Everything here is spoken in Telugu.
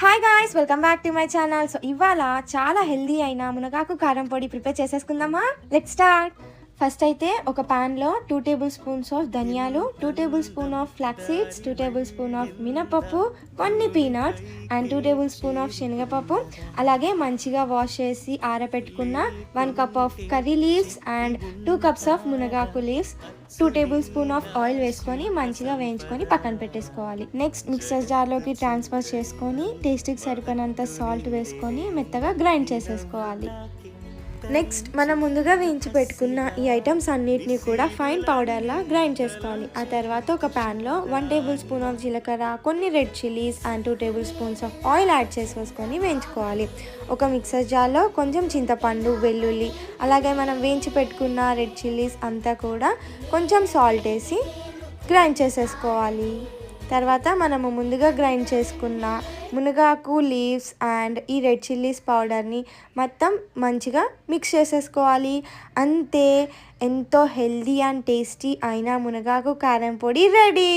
Hi guys, welcome back to my channel. So ఇవాళ చాలా హెల్దీ అయిన మునగాకు కారం పొడి ప్రిపేర్ చేసేసుకుందామా. Let's start. ఫస్ట్ అయితే ఒక ప్యాన్లో 2 టేబుల్ స్పూన్స్ ఆఫ్ ధనియాలు, 2 tablespoon of flax seeds, 2 tablespoon of మినపప్పు, కొన్ని peanuts and 2 tablespoon of శనగపప్పు, అలాగే మంచిగా వాష్ చేసి ఆరబెట్టుకున్న 1 cup of curry leaves and 2 cups of మునగాకు leaves, 2 tablespoon of oil వేసుకొని మంచిగా వేయించుకొని పక్కన పెట్టేసుకోవాలి. నెక్స్ట్ మిక్సర్ జార్లోకి ట్రాన్స్ఫర్ చేసుకొని టేస్ట్కి సరిపోయినంత సాల్ట్ వేసుకొని మెత్తగా గ్రైండ్ చేసేసుకోవాలి. నెక్స్ట్ మనం ముందుగా వేయించి పెట్టుకున్న ఈ ఐటమ్స్ అన్నిటినీ కూడా ఫైన్ పౌడర్లా గ్రైండ్ చేసుకోవాలి. ఆ తర్వాత ఒక ప్యాన్లో 1 టేబుల్ స్పూన్ ఆఫ్ జీలకర్ర, కొన్ని red chillies and 2 tablespoons of oil add చేసేసుకొని వేయించుకోవాలి. ఒక మిక్సర్ జార్లో కొంచెం చింతపండు, వెల్లుల్లి, అలాగే మనం వేయించి పెట్టుకున్న రెడ్ చిల్లీస్ అంతా కూడా కొంచెం సాల్ట్ వేసి గ్రైండ్ చేసేసుకోవాలి. తర్వాత మనము ముందుగా గ్రైండ్ చేసుకున్న మునగాకు లీవ్స్ అండ్ ఈ రెడ్ చిల్లీస్ పౌడర్ని మొత్తం మంచిగా మిక్స్ చేసేసుకోవాలి. అంతే, ఎంతో హెల్దీ అండ్ టేస్టీ అయిన మునగాకు కారం పొడి రెడీ.